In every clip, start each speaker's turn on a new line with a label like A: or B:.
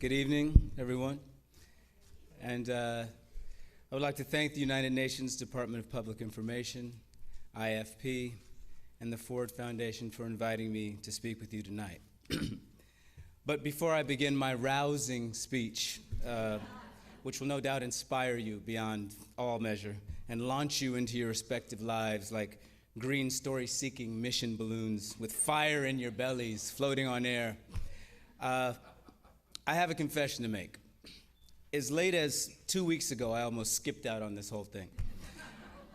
A: Good evening, everyone. And I would like to thank the United Nations Department of Public Information, IFP, and the Ford Foundation for inviting me to speak with you tonight. But before I begin my rousing speech, which will no doubt inspire you beyond all measure and launch you into your respective lives like green story-seeking mission balloons with fire in your bellies floating on air, I have a confession to make. As late as 2 weeks ago, I almost skipped out on this whole thing.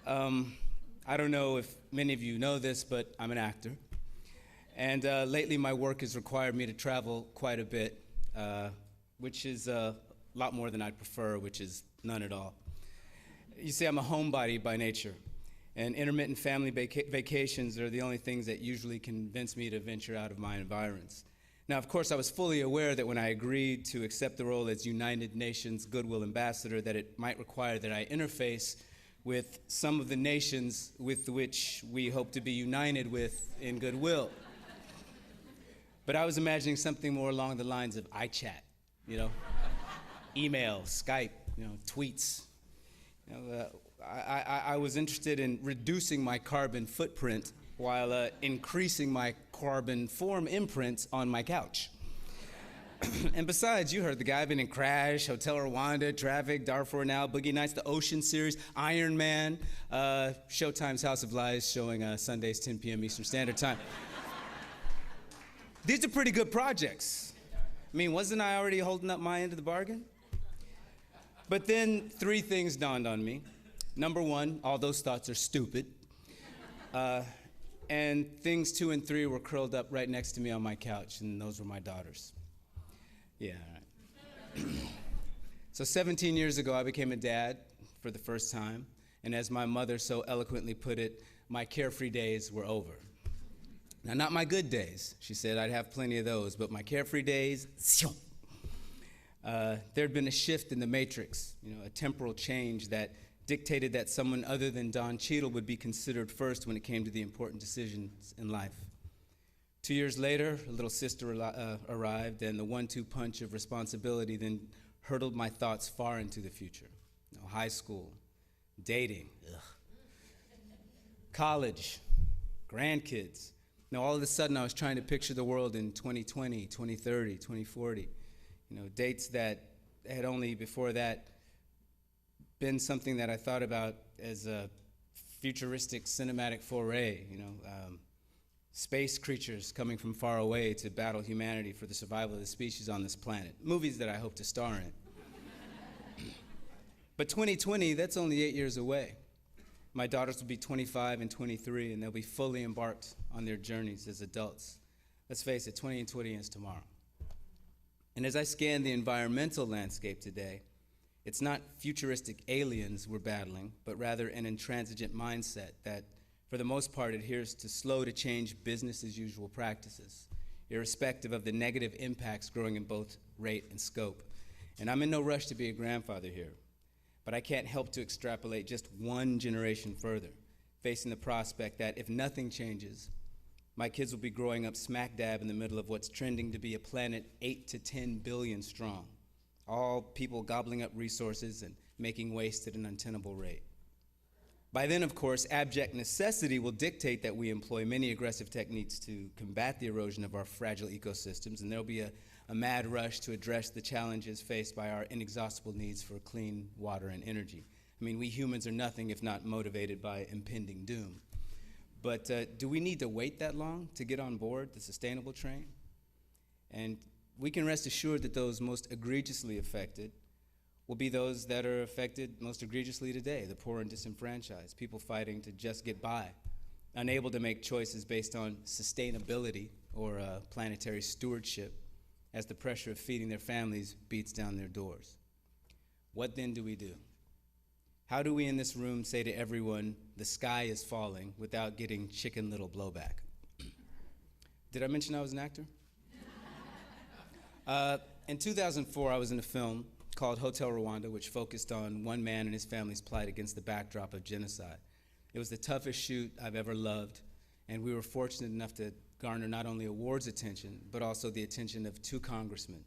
A: I don't know if many of you know this, but I'm an actor. And lately my work has required me to travel quite a bit, which is a lot more than I'd prefer, which is none at all. You see, I'm a homebody by nature, and intermittent family vacations are the only things that usually convince me to venture out of my environs. Now, of course, I was fully aware that when I agreed to accept the role as United Nations Goodwill Ambassador, that it might require that I interface with some of the nations with which we hope to be united with in goodwill. But I was imagining something more along the lines of iChat, email, Skype, tweets. I was interested in reducing my carbon footprint while increasing my carbon form imprint on my couch. And besides, you heard the guy. I've been in Crash, Hotel Rwanda, Traffic, Darfur Now, Boogie Nights, the Ocean series, Iron Man, Showtime's House of Lies, showing Sundays 10 p.m. Eastern Standard Time. These are pretty good projects. I mean, wasn't I already holding up my end of the bargain? But then 3 things dawned on me. Number 1, all those thoughts are stupid. And things 2 and 3 were curled up right next to me on my couch, and those were my daughters. Yeah, all right. So 17 years ago, I became a dad for the first time, and as my mother so eloquently put it, my carefree days were over. Now, not my good days. She said I'd have plenty of those, but my carefree days, there'd been a shift in the matrix, a temporal change that dictated that someone other than Don Cheadle would be considered first when it came to the important decisions in life. 2 years later, a little sister arrived, and the 1-2 punch of responsibility then hurtled my thoughts far into the future. High school, dating, college, grandkids. Now, all of a sudden, I was trying to picture the world in 2020, 2030, 2040. Dates that had only before that been something that I thought about as a futuristic cinematic foray, space creatures coming from far away to battle humanity for the survival of the species on this planet. Movies that I hope to star in. But 2020, that's only 8 years away. My daughters will be 25 and 23, and they'll be fully embarked on their journeys as adults. Let's face it, 2020 is tomorrow. And as I scan the environmental landscape today, it's not futuristic aliens we're battling, but rather an intransigent mindset that, for the most part, adheres to slow-to-change business-as-usual practices, irrespective of the negative impacts growing in both rate and scope. And I'm in no rush to be a grandfather here, but I can't help to extrapolate just one generation further, facing the prospect that if nothing changes, my kids will be growing up smack dab in the middle of what's trending to be a planet 8 to 10 billion strong. All people gobbling up resources and making waste at an untenable rate. By then, of course, abject necessity will dictate that we employ many aggressive techniques to combat the erosion of our fragile ecosystems, and there'll be a mad rush to address the challenges faced by our inexhaustible needs for clean water and energy. I mean, we humans are nothing if not motivated by impending doom. But do we need to wait that long to get on board the sustainable train? And we can rest assured that those most egregiously affected will be those that are affected most egregiously today, the poor and disenfranchised, people fighting to just get by, unable to make choices based on sustainability or planetary stewardship as the pressure of feeding their families beats down their doors. What then do we do? How do we in this room say to everyone, the sky is falling, without getting Chicken Little blowback? Did I mention I was an actor? In 2004, I was in a film called Hotel Rwanda, which focused on one man and his family's plight against the backdrop of genocide. It was the toughest shoot I've ever loved, and we were fortunate enough to garner not only awards attention, but also the attention of 2 congressmen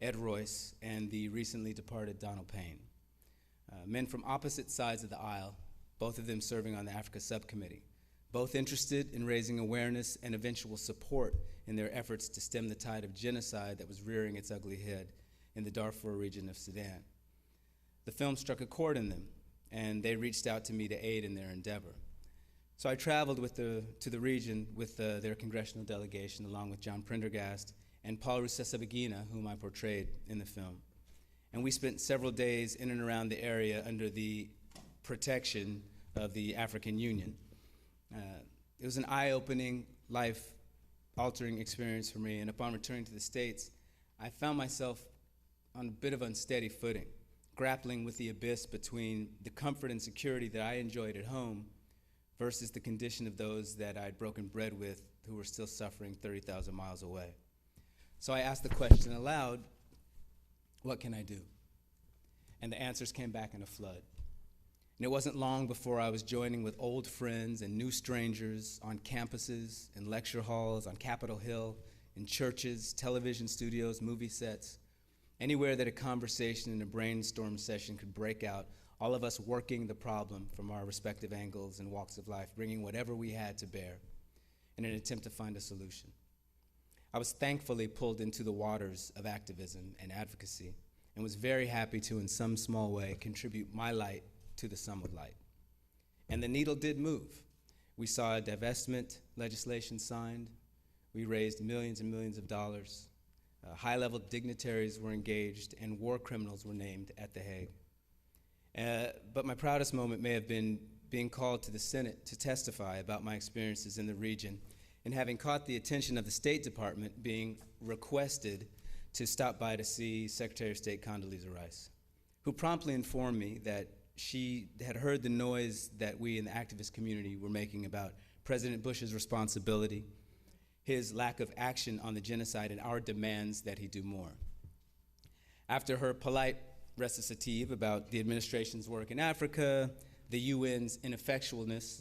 A: Ed Royce, and the recently departed Donald Payne. Men from opposite sides of the aisle, both of them serving on the Africa Subcommittee, both interested in raising awareness and eventual support in their efforts to stem the tide of genocide that was rearing its ugly head in the Darfur region of Sudan. The film struck a chord in them, and they reached out to me to aid in their endeavor. So I traveled to the region with their congressional delegation, along with John Prendergast and Paul Rusesabagina, whom I portrayed in the film. And we spent several days in and around the area under the protection of the African Union. It was an eye-opening, life-altering experience for me, and upon returning to the States, I found myself on a bit of unsteady footing, grappling with the abyss between the comfort and security that I enjoyed at home versus the condition of those that I'd broken bread with who were still suffering 30,000 miles away. So I asked the question aloud, what can I do? And the answers came back in a flood. And it wasn't long before I was joining with old friends and new strangers on campuses, in lecture halls, on Capitol Hill, in churches, television studios, movie sets, anywhere that a conversation and a brainstorm session could break out, all of us working the problem from our respective angles and walks of life, bringing whatever we had to bear in an attempt to find a solution. I was thankfully pulled into the waters of activism and advocacy and was very happy to, in some small way, contribute my light to the sum of light. And the needle did move. We saw divestment legislation signed. We raised millions and millions of dollars. High-level dignitaries were engaged, and war criminals were named at The Hague. But my proudest moment may have been being called to the Senate to testify about my experiences in the region and having caught the attention of the State Department being requested to stop by to see Secretary of State Condoleezza Rice, who promptly informed me that she had heard the noise that we in the activist community were making about President Bush's responsibility, his lack of action on the genocide, and our demands that he do more. After her polite recitative about the administration's work in Africa, the UN's ineffectualness,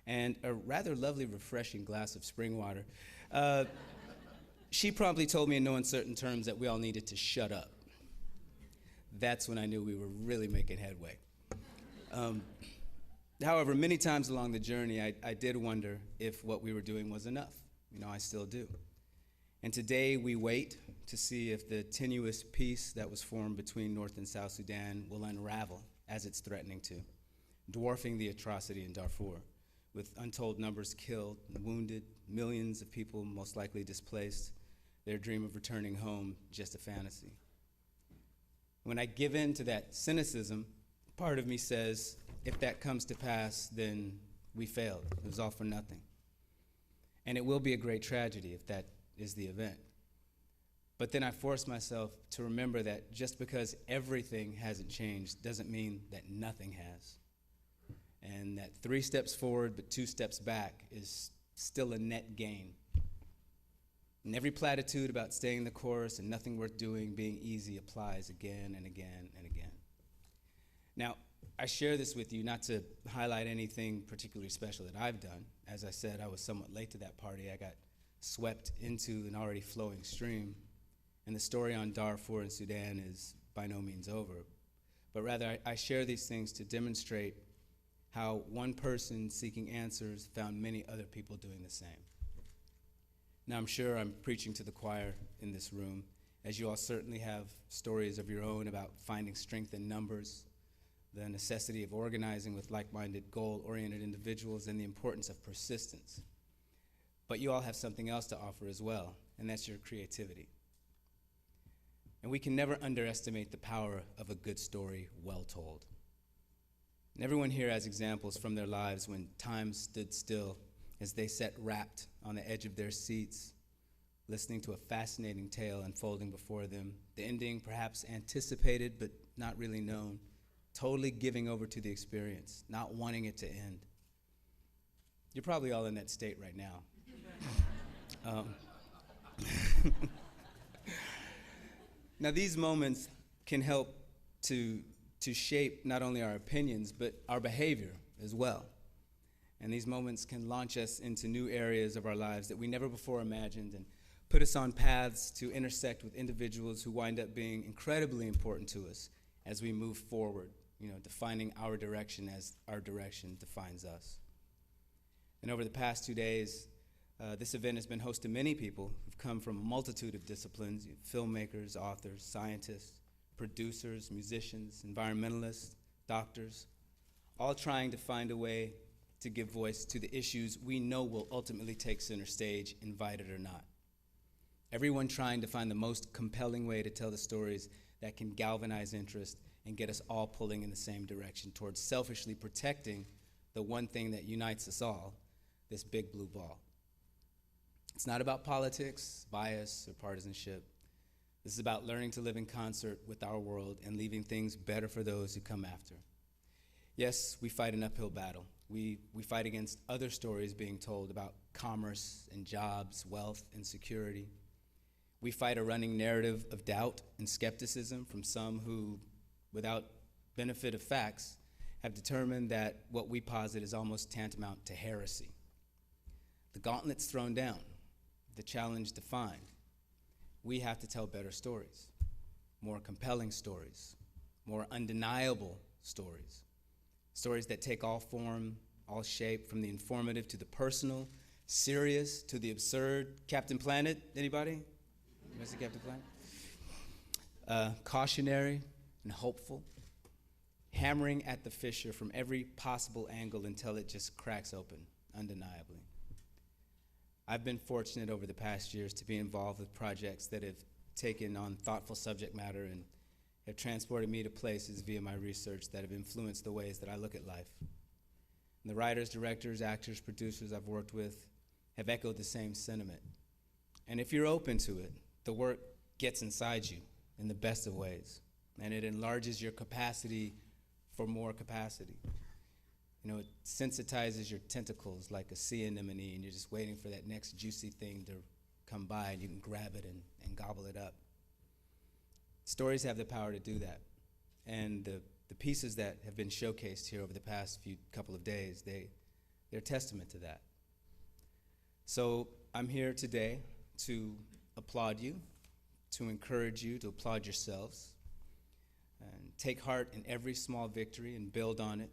A: and a rather lovely, refreshing glass of spring water, she promptly told me in no uncertain terms that we all needed to shut up. That's when I knew we were really making headway. However, many times along the journey, I did wonder if what we were doing was enough. I still do. And today we wait to see if the tenuous peace that was formed between North and South Sudan will unravel as it's threatening to, dwarfing the atrocity in Darfur, with untold numbers killed and wounded, millions of people most likely displaced, their dream of returning home just a fantasy. When I give in to that cynicism, part of me says, if that comes to pass, then we failed. It was all for nothing. And it will be a great tragedy if that is the event. But then I force myself to remember that just because everything hasn't changed doesn't mean that nothing has. And that 3 steps forward but 2 steps back is still a net gain. And every platitude about staying the course and nothing worth doing being easy applies again and again and again. Now, I share this with you not to highlight anything particularly special that I've done. As I said, I was somewhat late to that party. I got swept into an already flowing stream. And the story on Darfur and Sudan is by no means over. But rather, I share these things to demonstrate how one person seeking answers found many other people doing the same. Now, I'm sure I'm preaching to the choir in this room, as you all certainly have stories of your own about finding strength in numbers, the necessity of organizing with like-minded, goal-oriented individuals, and the importance of persistence. But you all have something else to offer as well, and that's your creativity. And we can never underestimate the power of a good story well told. And everyone here has examples from their lives when time stood still as they sat rapt on the edge of their seats, listening to a fascinating tale unfolding before them, the ending perhaps anticipated but not really known, totally giving over to the experience, not wanting it to end. You're probably all in that state right now. Now, these moments can help to shape not only our opinions, but our behavior as well. And these moments can launch us into new areas of our lives that we never before imagined and put us on paths to intersect with individuals who wind up being incredibly important to us as we move forward, defining our direction as our direction defines us. And over the past 2 days, this event has been host to many people who've come from a multitude of disciplines: filmmakers, authors, scientists, producers, musicians, environmentalists, doctors, all trying to find a way to give voice to the issues we know will ultimately take center stage, invited or not. Everyone trying to find the most compelling way to tell the stories that can galvanize interest and get us all pulling in the same direction towards selfishly protecting the one thing that unites us all, this big blue ball. It's not about politics, bias, or partisanship. This is about learning to live in concert with our world and leaving things better for those who come after. Yes, we fight an uphill battle. We fight against other stories being told about commerce and jobs, wealth and security. We fight a running narrative of doubt and skepticism from some who, without benefit of facts, have determined that what we posit is almost tantamount to heresy. The gauntlet's thrown down, the challenge defined. We have to tell better stories, more compelling stories, more undeniable stories, stories that take all form, all shape, from the informative to the personal, serious to the absurd. Captain Planet, anybody? Mr. Captain Planet? Cautionary and hopeful, hammering at the fissure from every possible angle until it just cracks open, undeniably. I've been fortunate over the past years to be involved with projects that have taken on thoughtful subject matter and have transported me to places via my research that have influenced the ways that I look at life. And the writers, directors, actors, producers I've worked with have echoed the same sentiment. And if you're open to it, the work gets inside you in the best of ways, and it enlarges your capacity for more capacity. It sensitizes your tentacles like a sea anemone, and you're just waiting for that next juicy thing to come by, and you can grab it and gobble it up. Stories have the power to do that. And the pieces that have been showcased here over the past couple of days, they're testament to that. So I'm here today to applaud you, to encourage you, to applaud yourselves, and take heart in every small victory and build on it,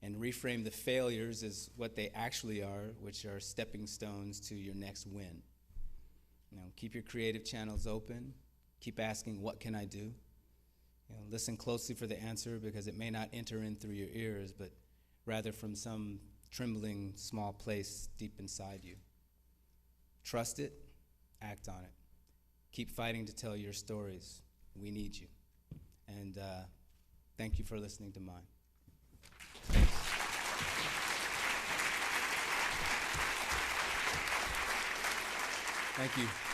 A: and reframe the failures as what they actually are, which are stepping stones to your next win. Keep your creative channels open. Keep asking, what can I do? Listen closely for the answer, because it may not enter in through your ears, but rather from some trembling small place deep inside you. Trust it, act on it. Keep fighting to tell your stories. We need you. And thank you for listening to mine. Thank you.